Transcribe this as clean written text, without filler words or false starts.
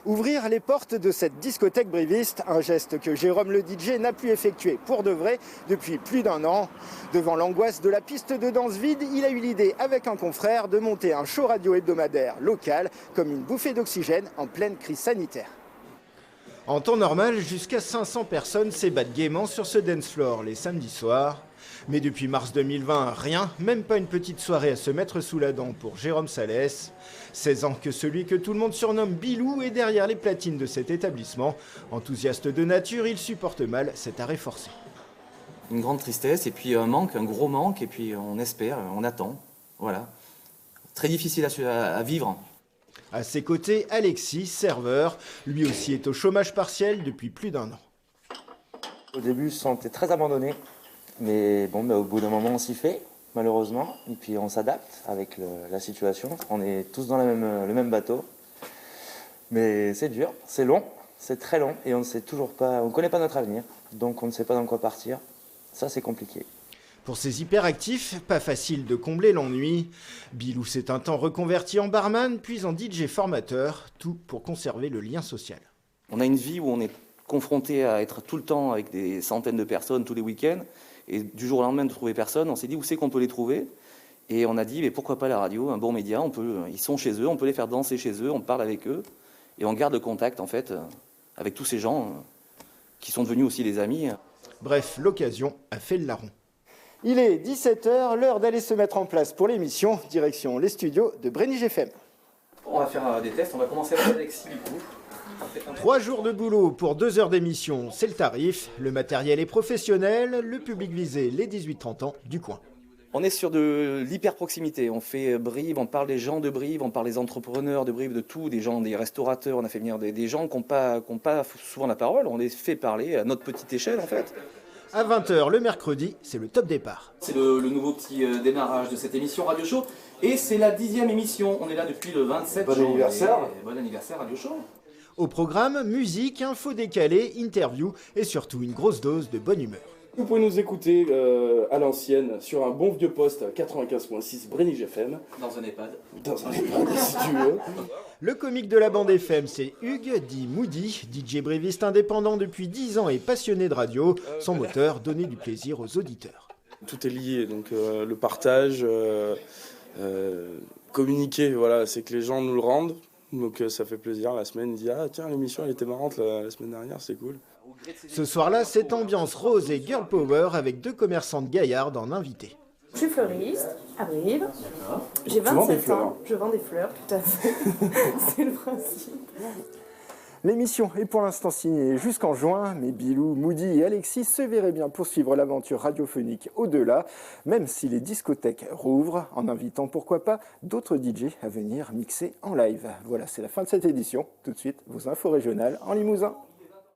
Ouvrir les portes de cette discothèque briviste, un geste que Jérôme le DJ n'a plus effectué pour de vrai depuis plus d'un an. Devant l'angoisse de la piste de danse vide, il a eu l'idée avec un confrère de monter un show radio hebdomadaire local comme une bouffée d'oxygène en pleine crise sanitaire. En temps normal, jusqu'à 500 personnes s'ébattent gaiement sur ce dance floor les samedis soirs. Mais depuis mars 2020, rien, même pas une petite soirée à se mettre sous la dent pour Jérôme Salès. 16 ans que celui que tout le monde surnomme Bilou est derrière les platines de cet établissement. Enthousiaste de nature, il supporte mal cet arrêt forcé. Une grande tristesse et puis un manque, un gros manque, et puis on espère, on attend. Voilà. Très difficile à vivre. À ses côtés, Alexis, serveur, lui aussi est au chômage partiel depuis plus d'un an. Au début, je me sentais très abandonné, mais bon, au bout d'un moment, on s'y fait, malheureusement, et puis on s'adapte avec la situation. On est tous dans le même bateau, mais c'est dur, c'est long, c'est très long, et on ne sait toujours pas, on ne connaît pas notre avenir, donc on ne sait pas dans quoi partir. Ça, c'est compliqué. Pour ces hyperactifs, pas facile de combler l'ennui. Bilou s'est un temps reconverti en barman, puis en DJ formateur, tout pour conserver le lien social. On a une vie où on est confronté à être tout le temps avec des centaines de personnes tous les week-ends, et du jour au lendemain de trouver personne, on s'est dit où c'est qu'on peut les trouver, et on a dit mais pourquoi pas la radio, un bon média, ils sont chez eux, on peut les faire danser chez eux, on parle avec eux, et on garde contact en fait avec tous ces gens qui sont devenus aussi des amis. Bref, l'occasion a fait le larron. Il est 17h, l'heure d'aller se mettre en place pour l'émission. Direction les studios de Brénige FM. On va faire des tests, on va commencer avec Alexis du coup. 3 jours de boulot pour 2 heures d'émission, c'est le tarif. Le matériel est professionnel, le public visé, les 18-30 ans du coin. On est sur de l'hyper-proximité, on fait Brive, on parle des gens de Brive, on parle des entrepreneurs de Brive, de tout, des gens, des restaurateurs, on a fait venir des gens qui n'ont pas souvent la parole, on les fait parler à notre petite échelle en fait. À 20h le mercredi, c'est le top départ. C'est le nouveau petit démarrage de cette émission Radio Show. Et c'est la 10e émission. On est là depuis le 27 janvier. Bon anniversaire. Bon anniversaire Radio Show. Au programme, musique, infos décalées, interviews et surtout une grosse dose de bonne humeur. Vous pouvez nous écouter à l'ancienne sur un bon vieux poste à 95.6 Brénige FM. Dans un EHPAD. Dans un EHPAD si tu veux. Le comique de la bande FM, c'est Hugues, dit Moody, DJ bréviste indépendant depuis 10 ans et passionné de radio. Son moteur, donner du plaisir aux auditeurs. Tout est lié, donc le partage, communiquer, voilà, c'est que les gens nous le rendent. Donc ça fait plaisir, la semaine, il dit « Ah tiens, l'émission elle était marrante la semaine dernière, c'est cool ». Ce soir-là, cette ambiance rose et girl power avec 2 commerçantes gaillardes en invités. Je suis fleuriste à Brive. J'ai 27 ans. Je vends des fleurs, tout à fait. C'est le principe. L'émission est pour l'instant signée jusqu'en juin, mais Bilou, Moody et Alexis se verraient bien poursuivre l'aventure radiophonique au-delà, même si les discothèques rouvrent, en invitant pourquoi pas d'autres DJ à venir mixer en live. Voilà, c'est la fin de cette édition. Tout de suite, vos infos régionales en Limousin.